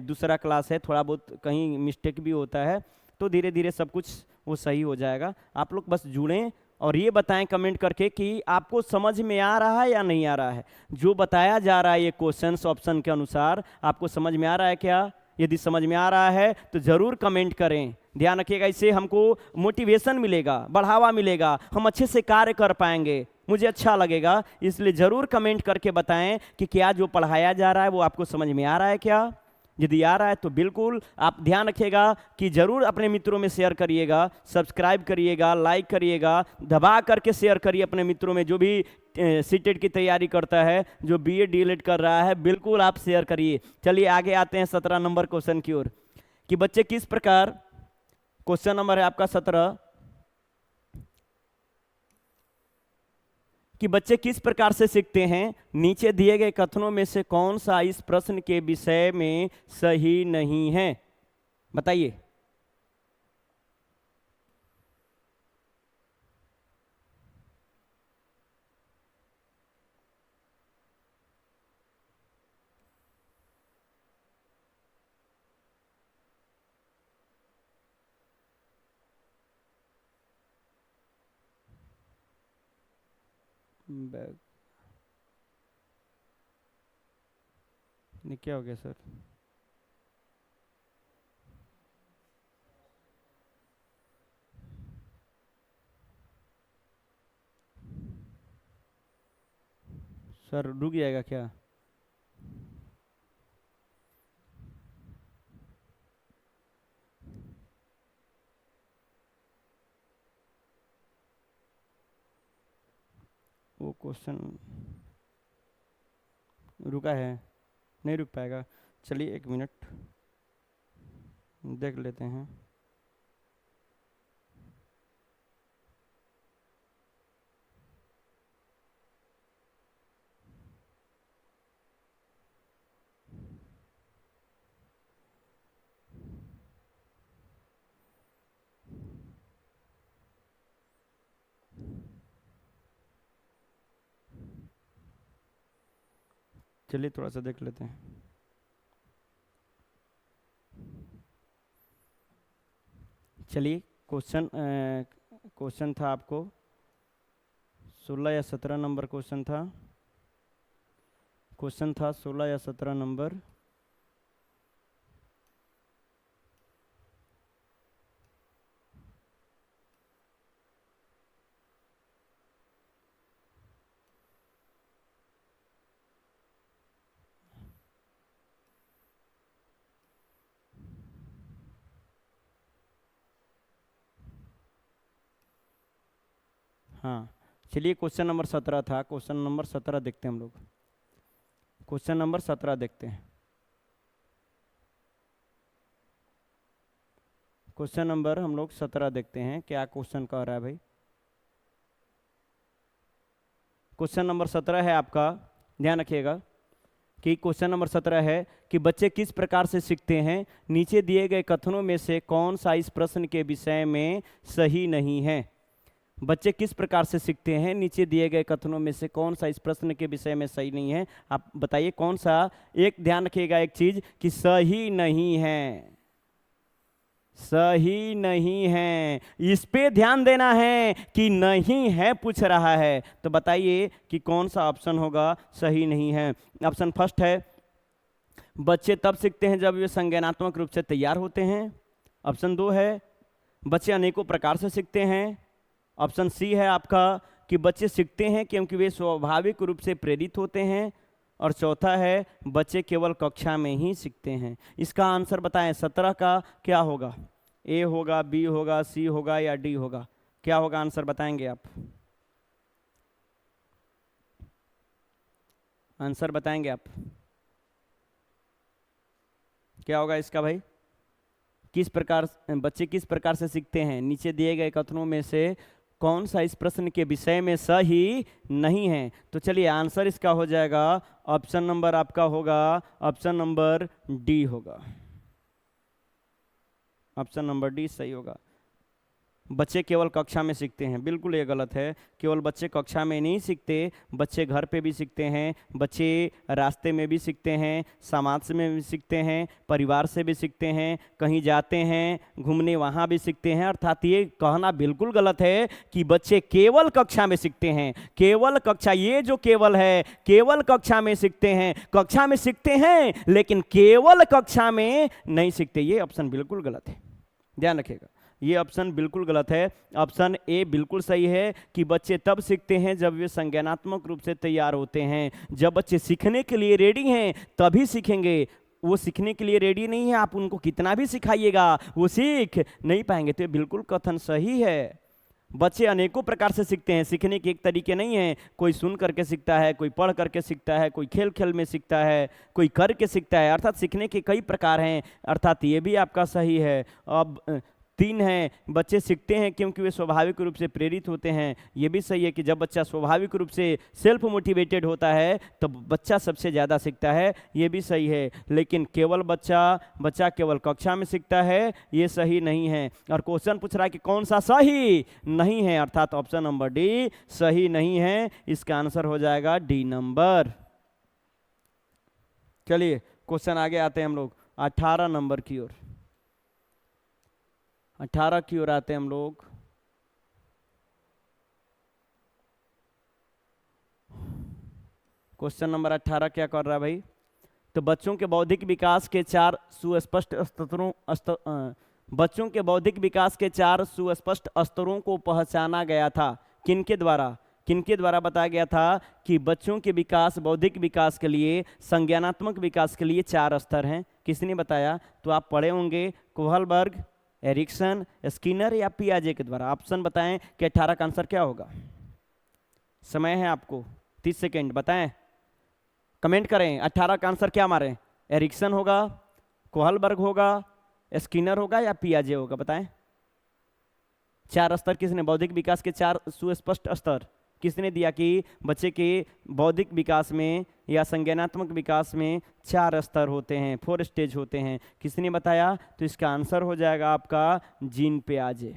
दूसरा क्लास है, थोड़ा बहुत कहीं मिस्टेक भी होता है, तो धीरे धीरे सब कुछ वो सही हो जाएगा। आप लोग बस जुड़ें और ये बताएं कमेंट करके कि आपको समझ में आ रहा है या नहीं आ रहा है। जो बताया जा रहा है ये क्वेश्चंस ऑप्शन के अनुसार आपको समझ में आ रहा है क्या? यदि समझ में आ रहा है तो ज़रूर कमेंट करें। ध्यान रखिएगा, इससे हमको मोटिवेशन मिलेगा, बढ़ावा मिलेगा, हम अच्छे से कार्य कर पाएंगे, मुझे अच्छा लगेगा। इसलिए ज़रूर कमेंट करके बताएं कि क्या जो पढ़ाया जा रहा है वो आपको समझ में आ रहा है क्या। यदि आ रहा है तो बिल्कुल आप ध्यान रखिएगा कि ज़रूर अपने मित्रों में शेयर करिएगा, सब्सक्राइब करिएगा, लाइक करिएगा, दबा करके शेयर करिए अपने मित्रों में। जो भी सीटेट की तैयारी करता है, जो बीए डीएलएड कर रहा है, बिल्कुल आप शेयर करिए। चलिए आगे आते हैं 17 नंबर क्वेश्चन की ओर कि बच्चे किस प्रकार, क्वेश्चन नंबर है आपका 17, कि बच्चे किस प्रकार से सीखते हैं। नीचे दिए गए कथनों में से कौन सा इस प्रश्न के विषय में सही नहीं है, बताइए। बैग नहीं, क्या हो गया सर? सर रुक जाएगा क्या? वो क्वेश्चन रुका है, नहीं रुक पाएगा। चलिए 1 मिनट देख लेते हैं। चलिए थोड़ा सा देख लेते हैं। चलिए क्वेश्चन था आपको 16 या 17 नंबर क्वेश्चन था, 16 या 17 नंबर। हाँ चलिए क्वेश्चन नंबर 17 था, क्वेश्चन नंबर 17 देखते हैं हम लोग। क्वेश्चन नंबर 17 देखते हैं। क्वेश्चन नंबर हम लोग 17 देखते हैं, क्या क्वेश्चन कह रहा है भाई। क्वेश्चन नंबर 17 है आपका, ध्यान रखिएगा कि क्वेश्चन नंबर 17 है कि बच्चे किस प्रकार से सीखते हैं। नीचे दिए गए कथनों में से कौन सा इस प्रश्न के विषय में सही नहीं है। बच्चे किस प्रकार से सीखते हैं, नीचे दिए गए कथनों में से कौन सा इस प्रश्न के विषय में सही नहीं है। आप बताइए कौन सा। एक ध्यान रखिएगा एक चीज कि सही नहीं है, सही नहीं है, इस पे ध्यान देना है कि नहीं है पूछ रहा है। तो बताइए कि कौन सा ऑप्शन होगा सही नहीं है। ऑप्शन फर्स्ट है बच्चे तब सीखते हैं जब वे संज्ञानात्मक रूप से तैयार होते हैं। ऑप्शन 2 है बच्चे अनेकों प्रकार से सीखते हैं। ऑप्शन सी है आपका कि बच्चे सीखते हैं क्योंकि वे स्वाभाविक रूप से प्रेरित होते हैं। और चौथा है बच्चे केवल कक्षा में ही सीखते हैं। इसका आंसर बताएं 17 का क्या होगा। ए होगा, बी होगा, सी होगा या डी होगा? क्या होगा आंसर बताएंगे आप? आंसर बताएंगे आप क्या होगा इसका भाई? बच्चे किस प्रकार से सीखते हैं? नीचे दिए गए कथनों में से कौन सा इस प्रश्न के विषय में सही नहीं है? तो चलिए आंसर इसका हो जाएगा ऑप्शन नंबर आपका होगा, ऑप्शन नंबर डी होगा। ऑप्शन नंबर डी सही होगा। बच्चे केवल कक्षा में सीखते हैं, बिल्कुल ये गलत है। केवल बच्चे कक्षा में नहीं सीखते, बच्चे घर पे भी सीखते हैं, बच्चे रास्ते में भी सीखते हैं, समाज में भी सीखते हैं, परिवार से भी सीखते हैं, कहीं जाते हैं घूमने वहाँ भी सीखते हैं। अर्थात ये कहना बिल्कुल गलत है कि बच्चे केवल कक्षा में सीखते हैं। केवल कक्षा, ये जो केवल है, केवल कक्षा में सीखते हैं, कक्षा में सीखते हैं लेकिन केवल कक्षा में नहीं सीखते, ये ऑप्शन बिल्कुल गलत है, ध्यान रखिएगा। ये ऑप्शन बिल्कुल गलत है। ऑप्शन ए बिल्कुल सही है कि बच्चे तब सीखते हैं जब वे संज्ञानात्मक रूप से तैयार होते हैं। जब बच्चे सीखने के लिए रेडी हैं तभी सीखेंगे। वो सीखने के लिए रेडी नहीं है, आप उनको कितना भी सिखाइएगा वो सीख नहीं पाएंगे। तो ये बिल्कुल कथन सही है। बच्चे अनेकों प्रकार से सीखते हैं, सीखने के एक तरीके नहीं है। कोई सुन करके सीखता है, कोई पढ़ करके सीखता है, कोई खेल खेल में सीखता है, कोई करके सीखता है। अर्थात सीखने के कई प्रकार हैं। अर्थात ये भी आपका सही है। अब 3 है, बच्चे सीखते हैं क्योंकि वे स्वाभाविक रूप से प्रेरित होते हैं। ये भी सही है कि जब बच्चा स्वाभाविक रूप से सेल्फ मोटिवेटेड होता है तो बच्चा सबसे ज़्यादा सीखता है, ये भी सही है। लेकिन केवल बच्चा केवल कक्षा में सीखता है, ये सही नहीं है। और क्वेश्चन पूछ रहा है कि कौन सा सही नहीं है, अर्थात ऑप्शन नंबर डी सही नहीं है। इसका आंसर हो जाएगा डी नंबर। चलिए क्वेश्चन आगे आते हैं हम लोग 18 नंबर की ओर। 18 की ओर आते हैं हम लोग। क्वेश्चन नंबर 18 क्या कर रहा है भाई? तो बच्चों के बौद्धिक विकास के 4 सुस्पष्ट स्तरों बच्चों के बौद्धिक विकास के 4 सुस्पष्ट स्तरों को पहचाना गया था। किनके द्वारा बताया गया था कि बच्चों के विकास, बौद्धिक विकास के लिए, संज्ञानात्मक विकास के लिए 4 स्तर हैं। किसने बताया? तो आप पढ़े होंगे, कोहलबर्ग, एरिक्सन, स्किनर या पियाजे के द्वारा। ऑप्शन बताएं कि 18 का आंसर क्या होगा। समय है आपको 30 सेकेंड, बताएं, कमेंट करें। 18 का आंसर क्या मारें? एरिक्सन होगा, कोहलबर्ग होगा, स्किनर होगा या पियाजे होगा? बताएं। 4 स्तर किसने? बौद्धिक विकास के 4 सुस्पष्ट स्तर किसने दिया कि बच्चे के बौद्धिक विकास में या संज्ञानात्मक विकास में 4 स्तर होते हैं, 4 स्टेज होते हैं? किसने बताया? तो इसका आंसर हो जाएगा आपका जीन पियाजे।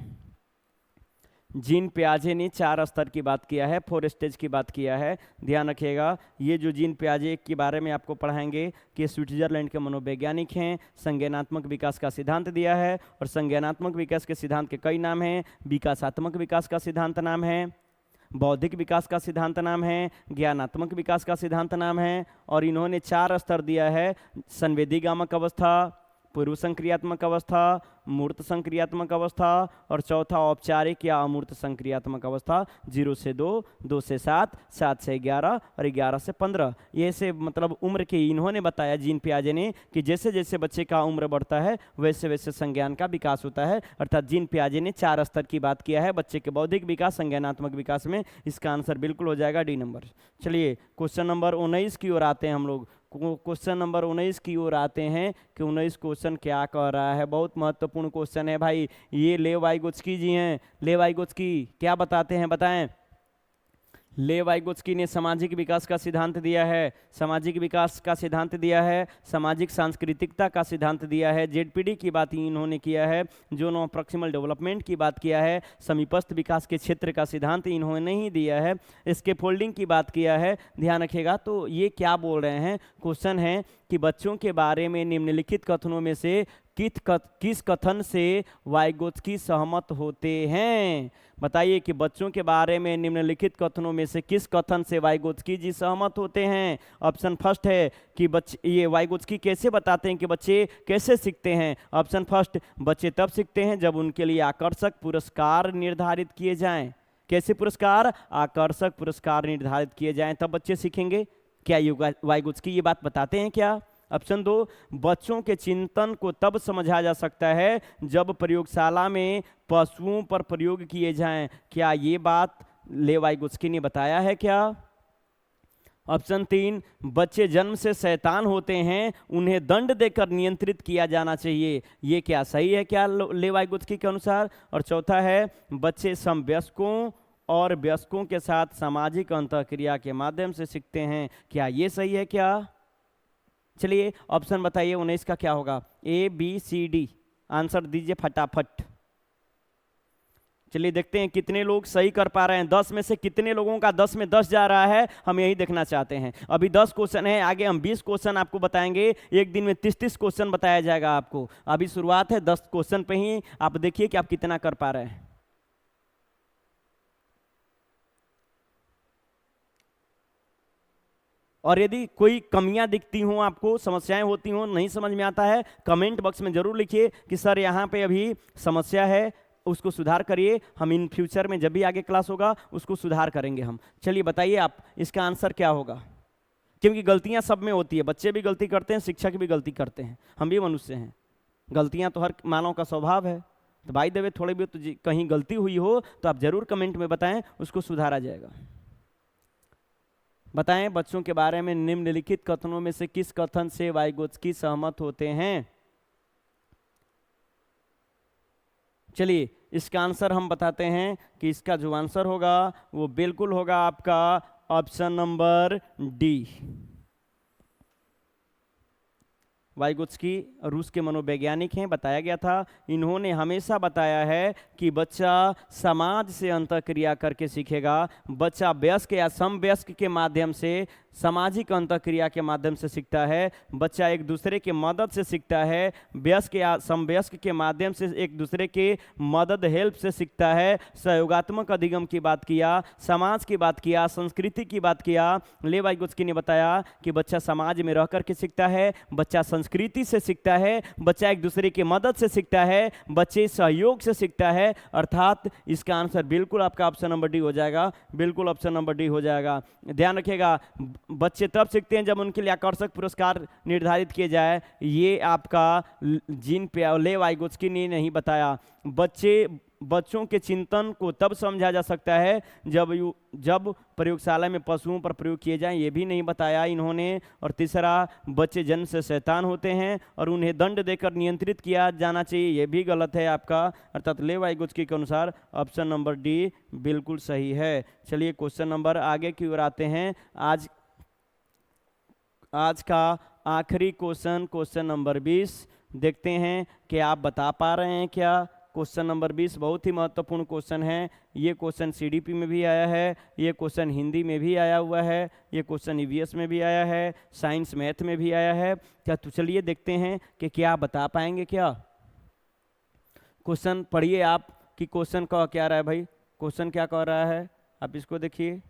जीन पियाजे ने 4 स्तर की बात किया है, 4 स्टेज की बात किया है। ध्यान रखिएगा, ये जो जीन पियाजे के बारे में आपको पढ़ाएंगे कि स्विट्जरलैंड के मनोवैज्ञानिक हैं, संज्ञानात्मक विकास का सिद्धांत दिया है। और संज्ञानात्मक विकास के सिद्धांत के कई नाम हैं। विकासात्मक विकास का सिद्धांत नाम है, बौद्धिक विकास का सिद्धांत नाम है, ज्ञानात्मक विकास का सिद्धांत नाम है। और इन्होंने 4 स्तर दिया है: संवेदीगामक अवस्था, पूर्व संक्रियात्मक अवस्था, मूर्त संक्रियात्मक अवस्था और चौथा औपचारिक या अमूर्त संक्रियात्मक अवस्था। 0 से 2, 2 से 7, 7 से 11 और 11 से 15। ये से मतलब उम्र के इन्होंने बताया, जीन पियाजे ने, कि जैसे जैसे बच्चे का उम्र बढ़ता है वैसे वैसे संज्ञान का विकास होता है। अर्थात जीन पियाजे ने 4 स्तर की बात किया है बच्चे के बौद्धिक विकास, संज्ञानात्मक विकास में। इसका आंसर बिल्कुल हो जाएगा डी नंबर। चलिए क्वेश्चन नंबर 19 की ओर आते हैं हम लोग। क्वेश्चन नंबर 19 की ओर आते हैं कि 19 क्वेश्चन क्या कह रहा है। बहुत महत्वपूर्ण क्वेश्चन है भाई। ये लेव वाइगोत्स्की जी हैं। लेव वाइगोत्स्की क्या बताते हैं, बताएं। लेव वाइगोत्स्की ने सामाजिक विकास का सिद्धांत दिया है, सामाजिक विकास का सिद्धांत दिया है, सामाजिक सांस्कृतिकता का सिद्धांत दिया है, जेडपीडी की बात इन्होंने किया है, जोनो प्रॉक्सिमल डेवलपमेंट की बात किया है, समीपस्थ विकास के क्षेत्र का सिद्धांत इन्होंने ही दिया है, स्कैफोल्डिंग की बात किया है। ध्यान रखिएगा। तो ये क्या बोल रहे हैं? क्वेश्चन है कि बच्चों के बारे में निम्नलिखित कथनों में से किस कथन से वाइगोत्स्की सहमत होते हैं? बताइए कि बच्चों के बारे में निम्नलिखित कथनों में से किस कथन से वाइगोत्स्की जी सहमत होते हैं? ऑप्शन फर्स्ट है कि ये वाइगोत्स्की कैसे बताते हैं कि बच्चे कैसे सीखते हैं? ऑप्शन फर्स्ट, बच्चे तब सीखते हैं जब उनके लिए आकर्षक पुरस्कार निर्धारित किए जाएं। कैसे पुरस्कार? आकर्षक पुरस्कार निर्धारित किए जाएं तब बच्चे सीखेंगे। क्या वाइगोत्स्की ये बात बताते हैं क्या? ऑप्शन 2, बच्चों के चिंतन को तब समझा जा सकता है जब प्रयोगशाला में पशुओं पर प्रयोग किए जाएं। क्या ये बात लेव वाइगोत्स्की ने बताया है क्या? ऑप्शन 3, बच्चे जन्म से शैतान होते हैं, उन्हें दंड देकर नियंत्रित किया जाना चाहिए। ये क्या सही है क्या लेवाइगोत्स्की के अनुसार? और चौथा है, बच्चे समवयस्कों और वयस्कों के साथ सामाजिक अंतःक्रिया के माध्यम से सीखते हैं। क्या ये सही है क्या? चलिए ऑप्शन बताइए 19 का क्या होगा? ABCD आंसर दीजिए फटाफट। चलिए देखते हैं कितने लोग सही कर पा रहे हैं। 10 में से कितने लोगों का 10 में 10 जा रहा है, हम यही देखना चाहते हैं। अभी 10 क्वेश्चन है, आगे हम 20 क्वेश्चन आपको बताएंगे। एक दिन में 30-30 क्वेश्चन बताया जाएगा आपको। अभी शुरुआत है 10 क्वेश्चन पे ही, आप देखिए कि आप कितना कर पा रहे हैं। और यदि कोई कमियां दिखती हों, आपको समस्याएं होती हों, नहीं समझ में आता है, कमेंट बॉक्स में जरूर लिखिए कि सर यहाँ पे अभी समस्या है, उसको सुधार करिए। हम इन फ्यूचर में जब भी आगे क्लास होगा उसको सुधार करेंगे हम। चलिए बताइए आप, इसका आंसर क्या होगा? क्योंकि गलतियां सब में होती है, बच्चे भी गलती करते हैं, शिक्षक भी गलती करते हैं, हम भी मनुष्य हैं। गलतियां तो हर मानव का स्वभाव है। तो भाई देवे थोड़ी भी तो कहीं गलती हुई हो तो आप जरूर कमेंट में बताएं, उसको सुधारा जाएगा। बताएं बच्चों के बारे में निम्नलिखित कथनों में से किस कथन से वाइगोत्स्की सहमत होते हैं? चलिए इसका आंसर हम बताते हैं कि इसका जो आंसर होगा वो बिल्कुल होगा आपका ऑप्शन नंबर डी। वाइगोत्स्की रूस के मनोवैज्ञानिक हैं, बताया गया था। इन्होंने हमेशा बताया है कि बच्चा समाज से अंतःक्रिया करके सीखेगा। बच्चा वयस्क या समवयस्क के माध्यम से, सामाजिक अंतःक्रिया के माध्यम से सीखता है। बच्चा एक दूसरे के मदद से सीखता है। वयस्क या समवयस्क के माध्यम से एक दूसरे के मदद, हेल्प से सीखता है। सहयोगात्मक अधिगम की बात किया, समाज की बात किया, संस्कृति की बात किया। वाइगोत्स्की ने बताया कि बच्चा समाज में रह करके सीखता है, बच्चा संस्कृति से सीखता है, बच्चा एक दूसरे की मदद से सीखता है, बच्चे सहयोग से सीखता है। अर्थात इसका आंसर बिल्कुल आपका ऑप्शन नंबर डी हो जाएगा, बिल्कुल ऑप्शन नंबर डी हो जाएगा। ध्यान रखिएगा, बच्चे तब सीखते हैं जब उनके लिए आकर्षक पुरस्कार निर्धारित किए जाए। ये आपका जीन वाइगोत्स्की ने नहीं बताया। बच्चों के चिंतन को तब समझा जा सकता है जब प्रयोगशाला में पशुओं पर प्रयोग किए जाएं, ये भी नहीं बताया इन्होंने। और तीसरा, बच्चे जन्म से शैतान होते हैं और उन्हें दंड देकर नियंत्रित किया जाना चाहिए, ये भी गलत है आपका। अर्थात वाइगोत्स्की के अनुसार ऑप्शन नंबर डी बिल्कुल सही है। चलिए क्वेश्चन नंबर आगे की ओर आते हैं। आज का आखिरी क्वेश्चन नंबर 20 देखते हैं कि आप बता पा रहे हैं क्या। क्वेश्चन नंबर 20 बहुत ही महत्वपूर्ण क्वेश्चन है। ये क्वेश्चन सीडीपी में भी आया है, ये क्वेश्चन हिंदी में भी आया हुआ है, ये क्वेश्चन ईवीएस में भी आया है, साइंस मैथ में भी आया है। क्या तो चलिए देखते हैं कि क्या बता पाएंगे क्या। क्वेश्चन पढ़िए आप कि क्वेश्चन कह क्या रहा है भाई, क्वेश्चन क्या कह रहा है, आप इसको देखिए।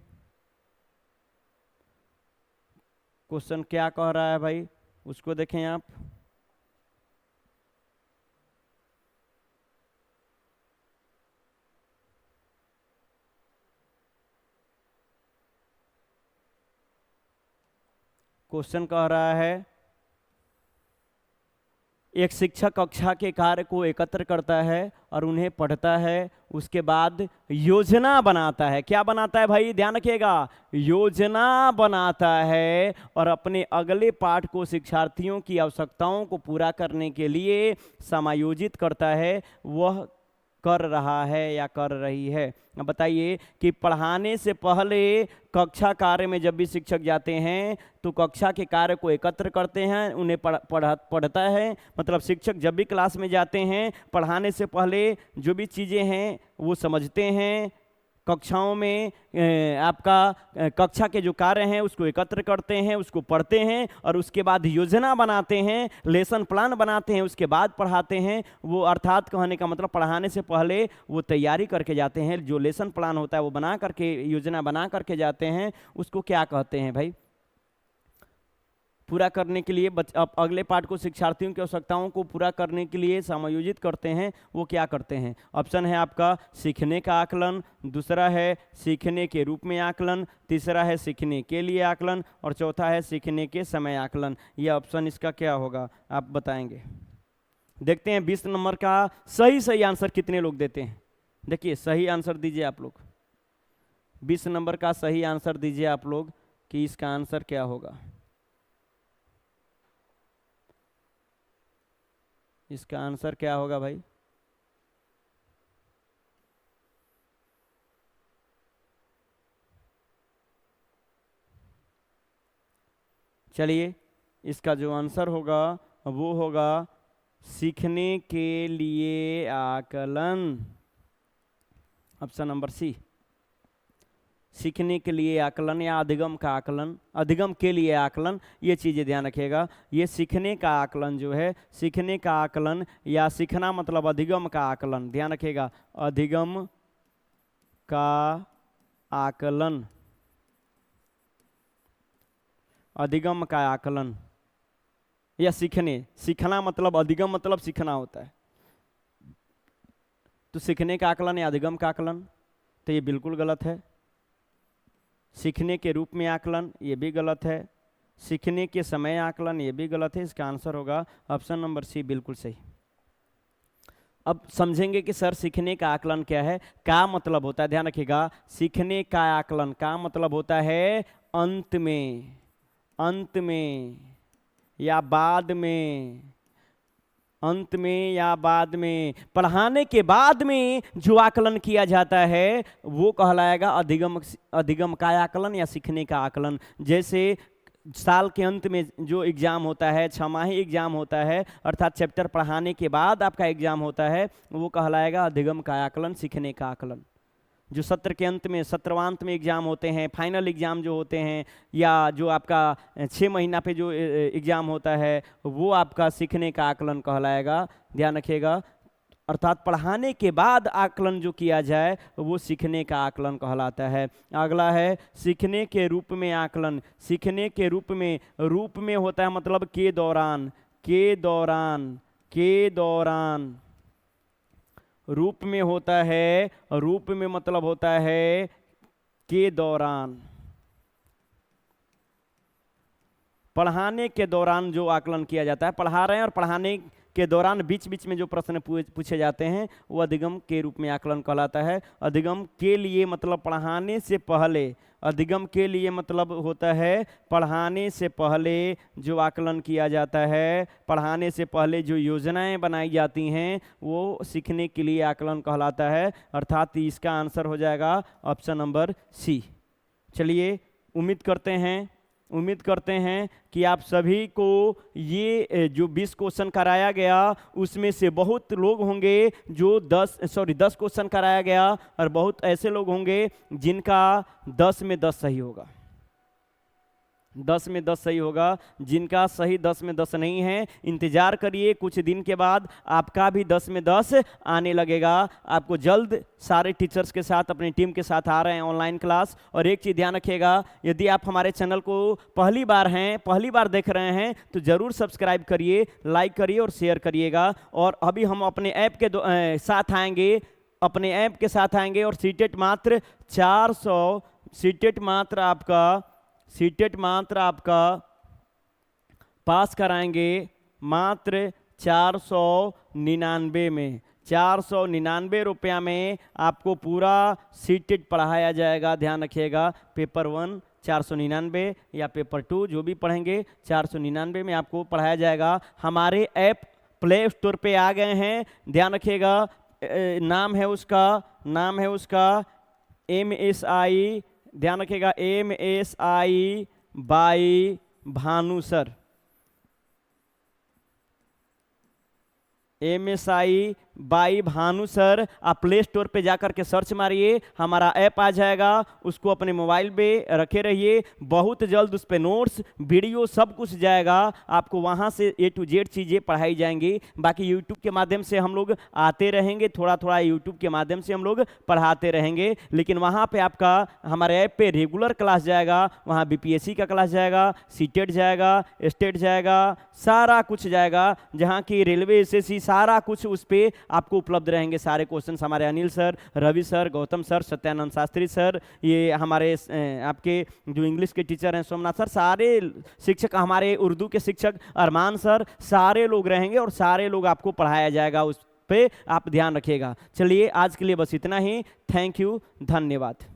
क्वेश्चन क्या कह रहा है भाई, उसको देखें आप। क्वेश्चन कह रहा है, एक शिक्षक कक्षा के कार्य को एकत्र करता है और उन्हें पढ़ता है, उसके बाद योजना बनाता है। क्या बनाता है भाई, ध्यान रखिएगा, योजना बनाता है और अपने अगले पाठ को शिक्षार्थियों की आवश्यकताओं को पूरा करने के लिए समायोजित करता है। वह कर रहा है या कर रही है। अब बताइए कि पढ़ाने से पहले कक्षा कार्य में जब भी शिक्षक जाते हैं तो कक्षा के कार्य को एकत्र करते हैं, उन्हें पढ़ता है। मतलब शिक्षक जब भी क्लास में जाते हैं, पढ़ाने से पहले जो भी चीज़ें हैं वो समझते हैं। कक्षाओं में आपका कक्षा के जो कार्य हैं उसको एकत्र करते हैं, उसको पढ़ते हैं और उसके बाद योजना बनाते हैं, लेसन प्लान बनाते हैं, उसके बाद पढ़ाते हैं। वो अर्थात कहने का मतलब पढ़ाने से पहले वो तैयारी करके जाते हैं, जो लेसन प्लान होता है वो बना करके, योजना बना करके जाते हैं। उसको क्या कहते हैं भाई, पूरा करने के लिए अगले पाठ को शिक्षार्थियों की आवश्यकताओं को पूरा करने के लिए समायोजित करते हैं। वो क्या करते हैं? ऑप्शन है आपका सीखने का आकलन, दूसरा है सीखने के रूप में आकलन, तीसरा है सीखने के लिए आकलन और चौथा है सीखने के समय आकलन। यह ऑप्शन इसका क्या होगा आप बताएंगे। देखते हैं 20 नंबर का सही आंसर कितने लोग देते हैं। देखिए सही आंसर दीजिए आप लोग, 20 नंबर का सही आंसर दीजिए आप लोग। कि इसका आंसर क्या होगा। इसका आंसर क्या होगा भाई? चलिए, इसका जो आंसर होगा वो होगा सीखने के लिए आकलन, ऑप्शन नंबर सी। सीखने के लिए आकलन या अधिगम का आकलन, अधिगम के लिए आकलन, ये चीज़ें ध्यान रखिएगा। ये सीखने का आकलन जो है, सीखने का आकलन या सीखना मतलब अधिगम का आकलन, ध्यान रखिएगा, अधिगम का आकलन, अधिगम का आकलन या सीखना मतलब अधिगम मतलब सीखना होता है। तो सीखने का आकलन या अधिगम का आकलन, तो ये बिल्कुल गलत है। सीखने के रूप में आकलन, ये भी गलत है। सीखने के समय आकलन, ये भी गलत है। इसका आंसर होगा ऑप्शन नंबर सी, बिल्कुल सही। अब समझेंगे कि सर सीखने का आकलन क्या है, क्या मतलब होता है। ध्यान रखिएगा, सीखने का आकलन का मतलब होता है अंत में, अंत में या बाद में, अंत में या बाद में, पढ़ाने के बाद में जो आकलन किया जाता है वो कहलाएगा अधिगम का आकलन या सीखने का आकलन। जैसे साल के अंत में जो एग्ज़ाम होता है, छमाही एग्ज़ाम होता है, अर्थात चैप्टर पढ़ाने के बाद आपका एग्ज़ाम होता है, वो कहलाएगा अधिगम का आकलन, सीखने का आकलन। जो सत्र के अंत में, सत्रवांत में एग्ज़ाम होते हैं, फाइनल एग्ज़ाम जो होते हैं, या जो आपका 6 महीना पे जो एग्ज़ाम होता है, वो आपका सीखने का आकलन कहलाएगा। ध्यान रखिएगा, अर्थात पढ़ाने के बाद आकलन जो किया जाए वो सीखने का आकलन कहलाता है। अगला है सीखने के रूप में आकलन। सीखने के रूप में होता है मतलब के दौरान, के दौरान, के दौरान। रूप में होता है, रूप में मतलब होता है के दौरान, पढ़ाने के दौरान जो आकलन किया जाता है। पढ़ा रहे हैं और पढ़ाने के दौरान बीच बीच में जो प्रश्न पूछे जाते हैं वो अधिगम के रूप में आकलन कहलाता है। अधिगम के लिए मतलब पढ़ाने से पहले, अधिगम के लिए मतलब होता है पढ़ाने से पहले जो आकलन किया जाता है, पढ़ाने से पहले जो योजनाएं बनाई जाती हैं वो सीखने के लिए आकलन कहलाता है। अर्थात इसका आंसर हो जाएगा ऑप्शन नंबर सी। चलिए, उम्मीद करते हैं कि आप सभी को ये जो 20 क्वेश्चन कराया गया उसमें से बहुत लोग होंगे जो 10 क्वेश्चन कराया गया, और बहुत ऐसे लोग होंगे जिनका 10 में 10 सही होगा, 10 में 10 सही होगा। जिनका सही 10 में 10 नहीं है, इंतजार करिए, कुछ दिन के बाद आपका भी 10 में 10 आने लगेगा। आपको जल्द सारे टीचर्स के साथ, अपनी टीम के साथ आ रहे हैं ऑनलाइन क्लास। और एक चीज़ ध्यान रखिएगा, यदि आप हमारे चैनल को पहली बार देख रहे हैं तो ज़रूर सब्सक्राइब करिए, लाइक करिए और शेयर करिएगा। और अभी हम अपने ऐप के साथ आएंगे, अपने ऐप के साथ आएंगे और सीटेट मात्र 400, सीटेट मात्र आपका पास कराएंगे मात्र 499 में, 499 रुपया में आपको पूरा सीटेट पढ़ाया जाएगा। ध्यान रखिएगा, पेपर 1 499 या पेपर 2 जो भी पढ़ेंगे 499 में आपको पढ़ाया जाएगा। हमारे ऐप प्ले स्टोर पे आ गए हैं, ध्यान रखिएगा। नाम है उसका MSI, ध्यान रखिएगा, MSI by Bhanu sir, MSI by Bhanu sir. आप प्ले स्टोर पे जाकर के सर्च मारिए, हमारा ऐप आ जाएगा, उसको अपने मोबाइल पे रखे रहिए। बहुत जल्द उस पे नोट्स, वीडियो सब कुछ जाएगा, आपको वहाँ से A to Z चीज़ें पढ़ाई जाएंगी। बाकी यूट्यूब के माध्यम से हम लोग आते रहेंगे, थोड़ा थोड़ा यूट्यूब के माध्यम से हम लोग पढ़ाते रहेंगे, लेकिन वहाँ पे आपका हमारे ऐप पे रेगुलर क्लास जाएगा। वहाँ BPSC का क्लास जाएगा, सीटेट जाएगा, स्टेट जाएगा, सारा कुछ जाएगा, जहाँ की रेलवे SSC सारा कुछ उस पर आपको उपलब्ध रहेंगे। सारे क्वेश्चंस हमारे Anil sir, Ravi sir, Gautam sir, Satyanand Shastri sir, ये हमारे आपके जो इंग्लिश के टीचर हैं सोमनाथ सर, सारे शिक्षक, हमारे उर्दू के शिक्षक अरमान सर, सारे लोग रहेंगे और सारे लोग आपको पढ़ाया जाएगा, उस पे आप ध्यान रखिएगा। चलिए, आज के लिए बस इतना ही। थैंक यू, धन्यवाद।